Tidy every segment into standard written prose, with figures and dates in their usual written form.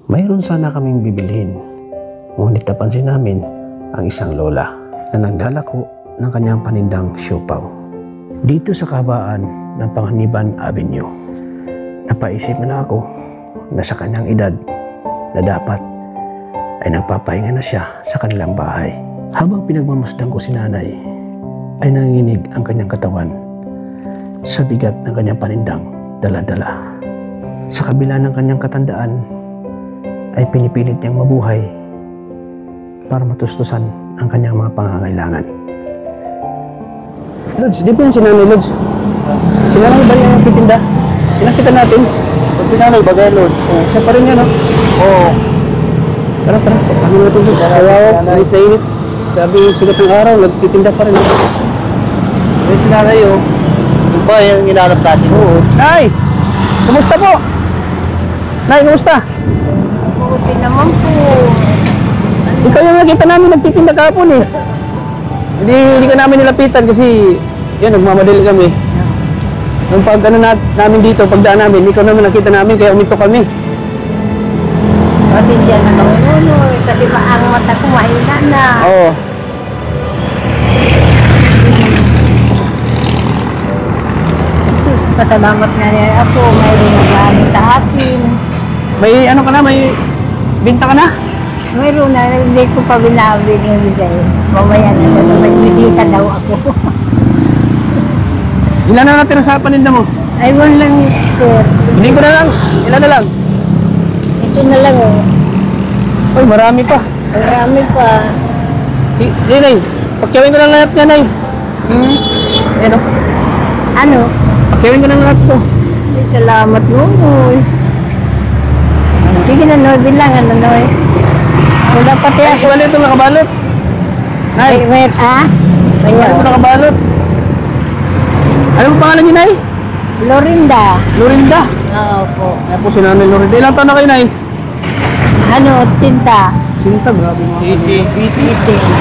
Mayroon sana kaming bibilhin, ngunit napansin namin ang isang lola na naglalako ng kanyang panindang siopaw. Dito sa kabaan ng Panganiban Avenue, napaisip na ako na sa kanyang edad na dapat ay nagpapahinga na siya sa kanilang bahay. Habang pinagmamasdan ko si nanay, ay nanginginig ang kanyang katawan sa bigat ng kanyang panindang dala-dala. Sa kabila ng kanyang katandaan, ay pinipilit niyang mabuhay para matustusan ang kanyang mga pangangailangan. Lods, di ba yan si Nanay Lods? Si Nanay ba yung titinda? Pinakita natin. Si Nanay bagay, Lord. Siya pa rin yan, no? Oo. Tara, pagkakas natin doon. Kawawa, init na init. Sabi, sigat ng araw, nagtitinda pa rin. Si Nanay, oh. Yung ba yung hinanap natin? Oo. Nay! Kumusta po? Nay, kumusta? Buti naman po. Ikaw yung nakita namin nagtitinda kahapon eh. Hindi ka namin nilapitan kasi yan, nagmamadali kami. Nung pag ano namin dito, pagdaan namin, ikaw naman nakita namin kaya uminto kami. Pasensya na kami nunoy kasi ang mata ko mahina na. Oo. Pasalamat nga niya ako, mayroon nag-ano sa akin. May ano ka na, may binta ka na? Mayroon na, hindi ko pa binabig ng bigay. Mamaya na, kasi may bisita daw ako. Ilan na natira sa paninda mo? Ay, wala lang, sir. Hindi ko na lang. Ilan na lang? Ito na lang, oh. Uy, marami pa. Marami pa. Sige, Nay. Pakyawin ko lang lahat niya, Nay. Ayan o. Ano? Pakyawin ko lang lahat ko. Ay, salamat, nunoy. Sige na, Noy. Bilangan na, Noy. Wala pati Ay, ako. wala ito nakabalot. Nay, Wait, ah? wala ito nakabalot. Ano ang pangalan niyo, Nay? Lorinda. Lorinda. Oo po. Ayan po si Nanay Lorinda. Ilang taon na kayo, Nay? Ano, tinta? Sinta, grabe mga Iti.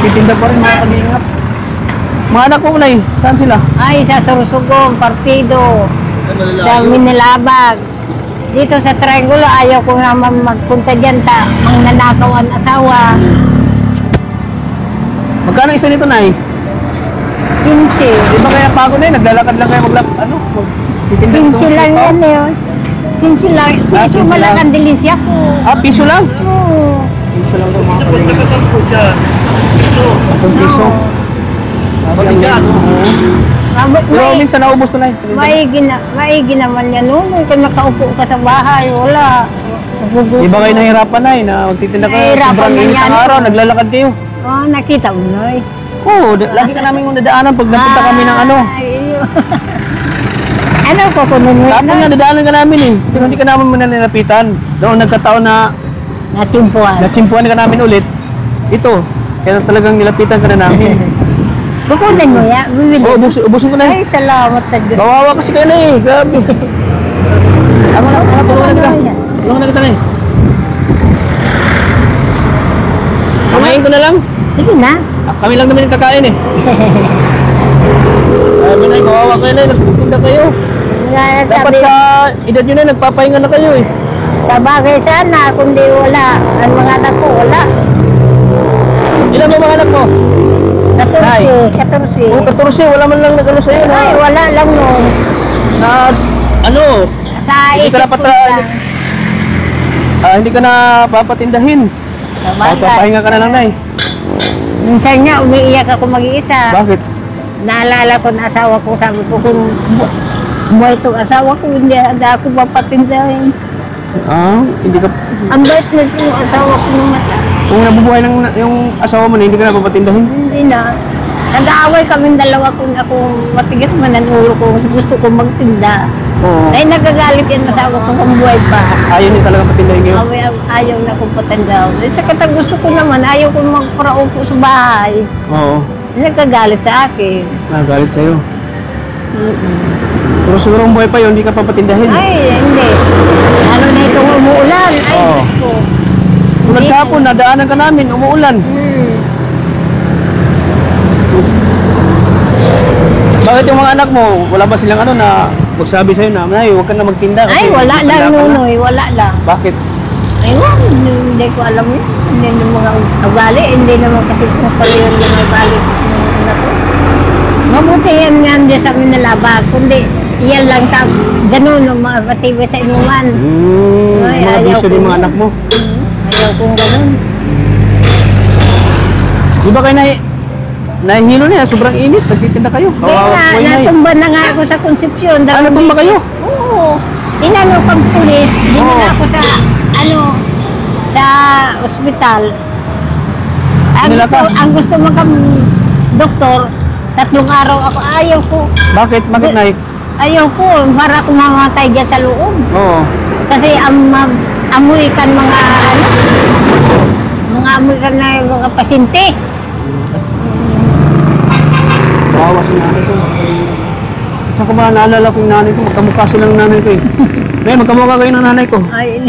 Titinda pa rin mga kalingap. Mga anak ko, Nay, saan sila? Ay, sa Sorsogon, partido. Sa Minilabag. Dito sa Triangulo, ayaw ko naman magpunta dyan ta. Ang nanakaw ang asawa. Magkano isa nito, Nay? 15. Di ba kaya pagod na yun? Naglalakad lang kayo titinda nito 15 lang yan eh. 15 lang. Ah, Piso 15 malak lang. ang dilinsya ko. Ah, piso lang? Oo. Piso lang daw mga Sa kalingap. pagkakasal po siya. Ito. 10 piso. Mabigat. Pero minsan naubos to, Nay. Maigi naman yan noon. Kung nakaupo ka sa bahay, wala. Di ba kayo nahihirapan, Nay, na magtitinda kayo? Nahihirapan Sobrang na init yan. ng araw, naglalakad kayo. Oh, nakita mo, Noy. Oo, lagi ka namin nadaanan pag napunta kami ng ano. Ano ko kunin mo Tapos nga, dadaanan ka namin eh. Pero hindi ka namin muna nilapitan. Noong nagkataon na Natimpuan. natsimpuan ka namin ulit, ito, kaya talagang nilapitan ka na namin. Kukunin mo ya, bibili. Oo, ubusin ko na eh. Ay, salamat na Diyos. Kawawa kasi kayo na eh, grabe. Ako na, tulungan na kita. Tulungan na kita na eh. Kumain ko na lang. Sige na. Kami lang naman yung kakain eh. Sabi na, kawawa kayo na eh, nagpupunta kayo. Dapat sa edad nyo na, nagpapahinga na kayo eh. Sa bagay sana, kundi wala. Ang mga anak ko, wala. Ilan mo mga anak mo? 14. Oo, 14, wala man lang nag-ano sa'yo na, Ay, wala lang nun. na, ano, Sa Hindi ka isip dapat ko lang. hindi ka na papatindahin. Sa bagay. Papahinga ka na lang, Nay. Minsan nga, umiiyak ako mag-iisa. Bakit? Naalala ko na asawa ko, sabi ko kung buhay itong asawa ko, hindi ako papatindahin. Hindi ka, Ang bait na yung asawa ko ng mata. kung nabubuhay lang yung asawa mo na, hindi ka na papatindahin. Hindi na. Nag-aaway kaming dalawa kung ako matigas man ang ulo ko, gusto ko magtinda. Oo. Ay nagagalit yung asawa ko kung buhay pa. Ayaw niya talaga patindahin ngayon. Ayaw na akong patindaw. Sa katang gusto ko naman, ayaw ko magparaupo sa bahay. Oo. Nagkagalit sa akin. Nagalit sa'yo. Pero siguro ang buhay pa yun, hindi ka papatindahin. Ay, hindi. Lalo na itong umuulan. Ay, Oo. Diyos ko. Kung nagkapon, nadaanan ka namin, umuulan. Bakit yung mga anak mo, wala ba silang na magsabi sa'yo na, Nay, huwag ka na magtinda? Ay, kasi wala matanda lang, ka na." Nunoy. Wala lang. Bakit? Ewan, hindi ko alam yun. Hindi ng mga ugali, hindi naman kasi kung pala yun yung ugali ng anak ko. Mabuti yan nga dyan sa amin nalabag, kundi yan lang ta, ganun, mga batiba sa inuman. Ay, Mga ayaw bisyo ko din mga yun. anak mo. Ayaw kong ganun. Di ba kayo nahihilo na yan? Sobrang init. Nagtitinda kayo. Kaya nga, Kawawa na natumba na nga ako sa konsepsyon. Ah, natumba kayo? Oo. Inano kang pulis, dinala ako sa, sa ospital. Dinala ka? Ang gusto mo kang doktor, 3 araw ako, ayaw ko. Bakit? Bakit, Nay? Ayaw ko, para akong mamatay dyan sa loob. Oo. Kasi amoy kan mga, mga amoy kan na mga pasyente. Kawawa si nanay ko. Saan ko ba naalala ko yung nanay ko? Magkamukha silang nanay ko eh. Nay, magkamukha kayo ng nanay ko. Ay,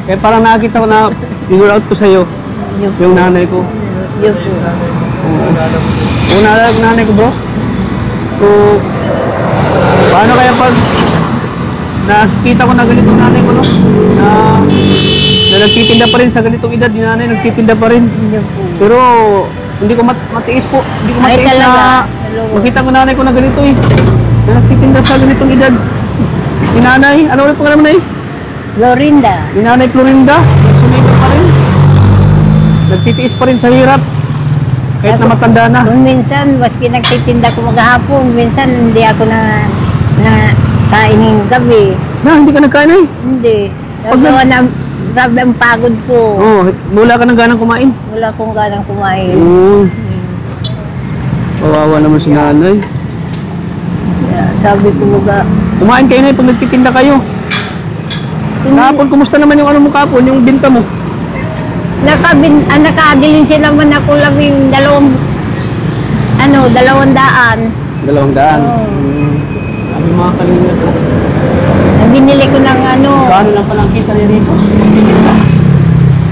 Kaya parang nakakita ko na figure out ko sa'yo yun po. yung nanay ko. Yun po. Kung naalala ko nanay ko, bro. So, paano kaya pag nakikita ko na ganitong nanay ko, no? Na nagtitinda pa rin sa ganitong edad, yung nanay nagtitinda pa rin. Yun po. Pero hindi ko matiis po. Hindi ko Ay, matiis talaga. na Hello. makita ko nanay ko na ganito eh. Na nagtitinda sa ganitong edad. Yung nanay, ano ulit pangalan mo na eh? Florinda. Yung nanay Florinda, nagsumikap pa rin. Nagtitiis pa rin sa hirap. Kahit na matanda na. Kung minsan, maski nagtitinda ko maghapon, minsan hindi ako na kain ng gabi. Na, hindi ka nagkain eh. Hindi. Pag Pag na, grabe ang pagod ko. Oo, wala ka ng ganang kumain. Wala akong ganang kumain. Oo. Kawawa naman si nanay. Sabi ko mga, Kumain kayo na pag nagtitinda kayo. Kahapon, kumusta naman yung ano mo kahapon, yung binta mo? nakabilin sila man ako labing 200. 200. 200. Oo. Sabi mga kalinga ko. Binili ko ng Gaano lang palang kita niya rito?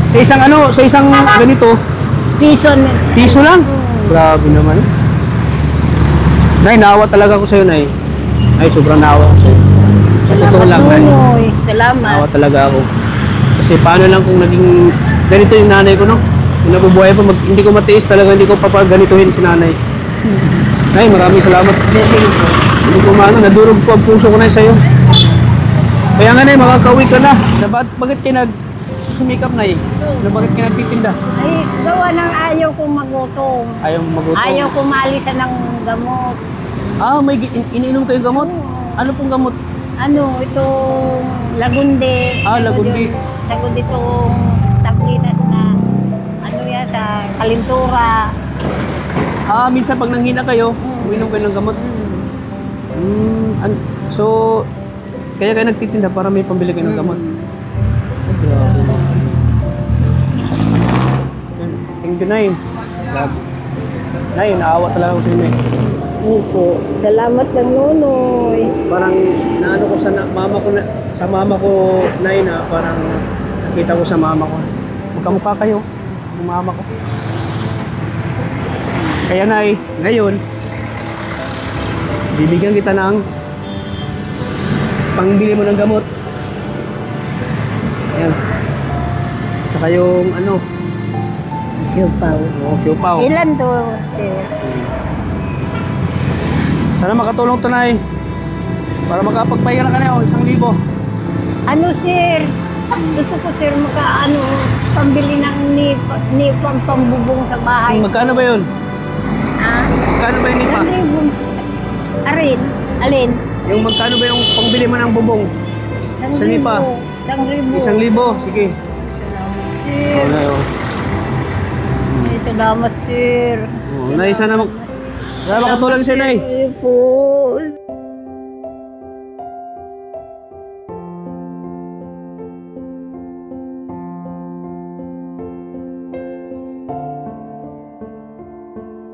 Sa isang sa isang ganito, piso. piso lang. Grabe naman. Nay, naawa talaga ako sa'yo, Nay. Ay, sobrang naawa ako sa'yo. Sa totoo lang, Nay. Nunoy. Salamat. Naawa talaga ako. Kasi paano lang kung naging ganito yung nanay ko, no? Kung nabubuhay pa, hindi ko matiis talaga, hindi ko papaganituhin si nanay. Nay, maraming salamat. Hindi ko maano, nadurog po ang puso ko na sa'yo. Kaya nga, Nay, makakauwi ka na. Bakit ka nagsusumikap, Nay? Bakit ka nagtitinda? Ay, gawa ng ayaw kong magutom. Ayaw mo magutom. Ayaw ko malisan ng gamot. Ah, may iniinom kayong gamot? Ano pong gamot? Itong lagundi. Ah, lagundi. Sagod itong tablitas na, yan, sa kalintura. Ah, minsan pag nanghina kayo, uminom kayo ng gamot. So, kaya kayo nagtitinda para may pambili kayo ng gamot. Ay, grabe. Thank you, Nay. Grabe. Nay, naawa talaga ako sa inyo. Opo. Salamat ng Nunoy. Parang naano ko sa mama ko, Nay, na parang nakita ko sa mama ko. Magkamukha kayo, ng mama ko. Kaya, Nay, ngayon, bibigyan kita ng pangbili mo ng gamot. Ayan. Tsaka yung Siupaw. siupaw. Ilan to, sir? Sana makatulong to, Nay. Para makapagpahinga ka na, 1,000. Sir? Gusto ko, sir, pambili ng nipang pambubong sa bahay. Magkano ba yun? Magkano ba yung nipa? Alin? Yung magkano ba yung pangbili mo ng bubong? 1,000. nipa? 1,000. 1,000? Sige. Salamat, sir. Nay, oh. Salamat, sir. Nay, sana makatulong siya, Nay. Ay po.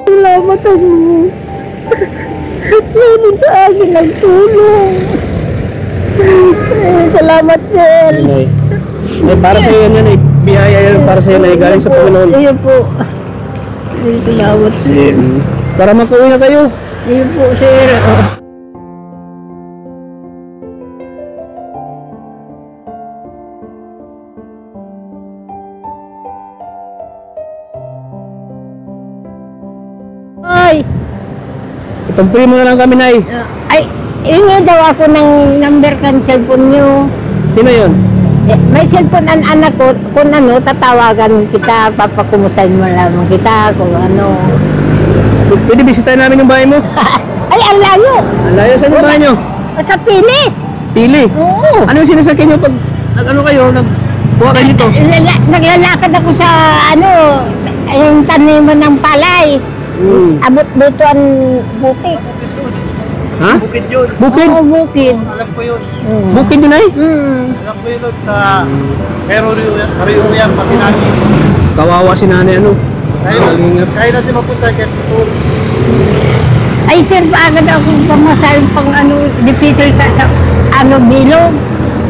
Salamat ako. Meron sa akin nagtulong. Salamat, sir. Nay. Nay, para sa iyo yan, Nay. Biyaya yan para sa iyo, Nay. Galing sa Panginoon. Ayun po. Salamat, sir. Para makauwi na kayo. Ayun po, sir. Pag-free mo na lang kami, Nay. Ay, hingi daw ako ng number ng cellphone nyo. Sino yun? Eh, may cellphone ang anak ko, kung ano, tatawagan kita, papakumustahin mo lamang kita, kung ano. Pwede bisitahin namin yung bahay mo. Ay, ang layo! Ang layo sa bahay nyo. Sa pili! Pili. Oo. Ano yung sinasakyan nyo pag ano kayo, nagbuha kayo dito? Naglalakad ako sa, ano, yung taniman ng palay. Abot dito ang bukid. Ha? Bukid yun. Bukid? Oo, bukid. Alam ko yun. Bukid yun, Nay? Alam ko yun doon sa Karuyuyan, Patinagis. Kawawa si nanay, ano? Kaya natin mapunta kay Putol. Ay, sir, paagad ako pamasahin pang ano, difícil ka sa, ano, bilog.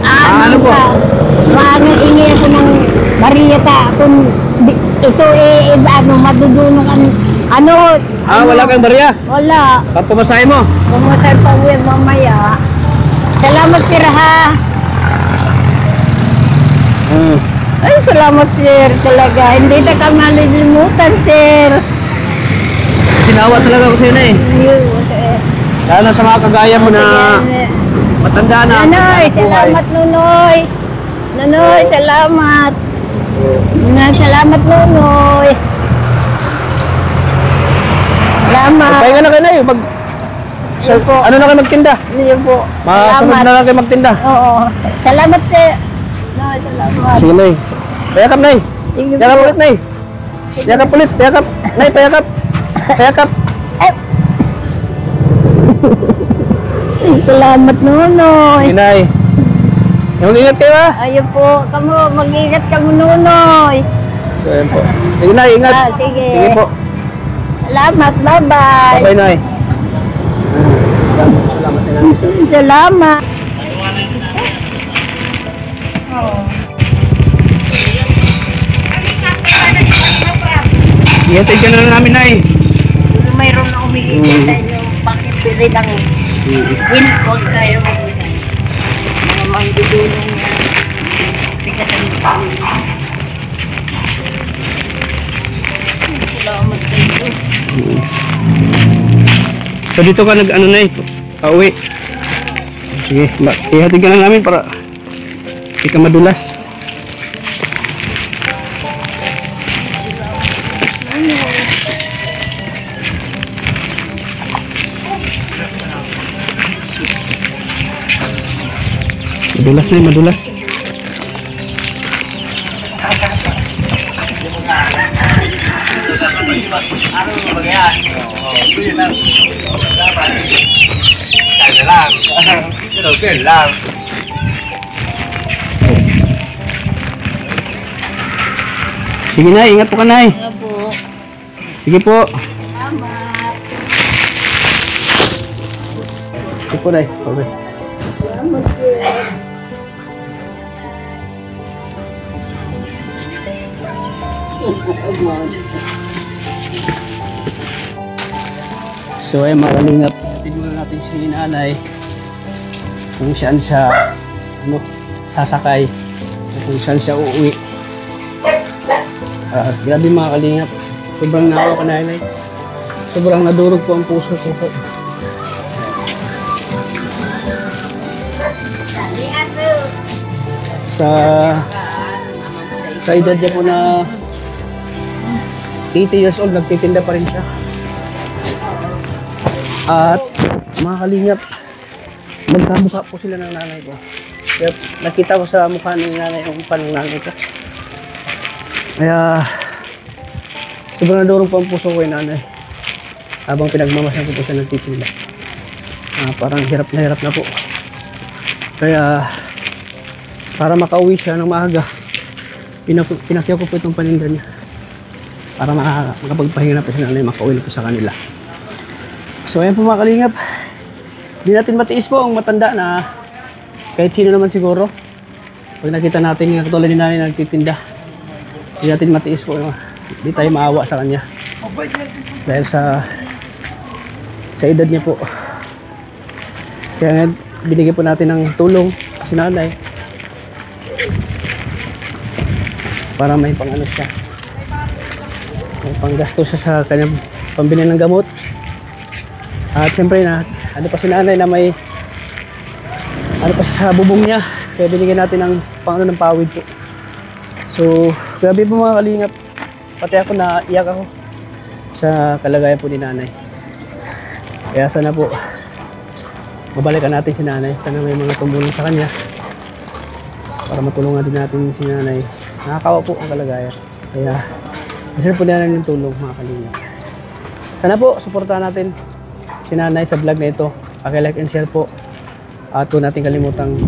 Ano po? Maangingi ako ng bariyata kung ito ano, madudunong ano. Wala kang barya? Wala. Papamasahin mo? Pamasahin pa uwi mamaya. Salamat, sir, ha? Ay, salamat, sir, talaga. Hindi na ka malilimutan, sir. Sinawa talaga ako sa'yo, Nay. Lalo na sa mga kagaya mo na matanda na. Nanoy, salamat, Nunoy. Nanoy, salamat. Salamat, Nunoy. Salamat. Pahinga na kayo, Nay. Yun po. Ano na kayo magtinda? Yun po. Masunod na lang kayo magtinda. Oo. Salamat, sir. Noy, salamat. Sige, Nay. Payakap, Nay. Sige Payakap po. ulit, Nay. Payakap ulit. Payakap. Nay, payakap. Payakap. Salamat, Nunoy. Sige, Nay. Mag-ingat kayo, ha? Ayun po. Mag-ingat kamo, Nunoy. So, ayan po. Sige, Nay. Ingat. Sige. Sige po. Salamat. Bye-bye. Bye, Nay. Salamat, Nay. Salamat. Ihatid ka na lang namin, Nay. Mayroon na umigil sa inyo. Bakit pili ng gin? Huwag kayo magbigay. Mga manggidulong niya. Tigasan niyo kami. Salamat sa inyo. So, dito ka nag-ano, Nay? Pauwi. Sige, ihatid ka na namin para hindi ka madulas. Madulas, Nay, madulas. Sige, Nay, ingat po ka, Nay. Po. Sige po. Salamat. Sige po, Nay. Okay. Salamat, sir. So ay mga kalingap, tingnan muna natin si nanay kung saan siya sasakay, kung saan siya uuwi. Grabe mga kalingap, sobrang naawa ka nanay, sobrang nadurog po ang puso ko po. Sa edad niya po na 80 years old, nagtitinda pa rin siya. At mga kalingap, magkamukha po sila ng nanay ko. Kaya nakita ko sa mukha ng nanay yung mukha ng nanay ko. Kaya sobrang nadurog po ang puso ko yung nanay. Habang pinagmamasan ko po siya nagtitinda. Parang hirap na po. Kaya para makauwi siya ng maaga, pinakyaw ko po itong paninda niya. Para makapagpahinga na po siya nanay, makauwi na po sa kanila. So ayan po mga kalingap, hindi natin matiis po ang matanda na kahit sino naman siguro. Pag nakita natin yung katulad ni nanay na nagtitinda, hindi natin matiis po, hindi tayo maawa sa kanya. Dahil sa edad niya po. Kaya nga binigyan po natin ng tulong si nanay para may pang ano siya, may panggasto siya sa kanyang pambili ng gamot. At syempre na, ano pa si nanay na may ano pa sa bubong niya. Kaya binigyan natin ng pang ng pawid po. So, grabe po mga kalingap. Pati ako na iyak ako sa kalagayan po ni nanay. Kaya sana po mabalikan natin si nanay. Sana may mga tumulong sa kanya para matulungan din natin si nanay. Nakakawa po ang kalagayan. Kaya deserve po natin yung tulong mga kalingap. Sana po suportahan natin si nanay sa vlog na ito. Paki-like and share po. At huwag natin kalimutang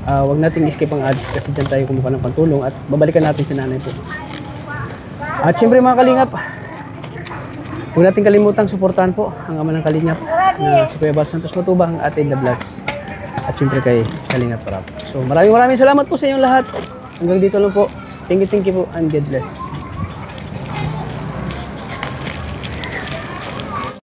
huwag natin skip ang ads kasi dyan tayo kumuha ng pantulong at babalikan natin si nanay po. At syempre mga kalingap, huwag natin kalimutang suportahan po ang ama ng kalingap na si Kuya Bal Santos Matubang at The Vlogs. At syempre kay Kalingap Rap. So maraming salamat po sa inyong lahat. Hanggang dito lang po. Thank you po and God bless.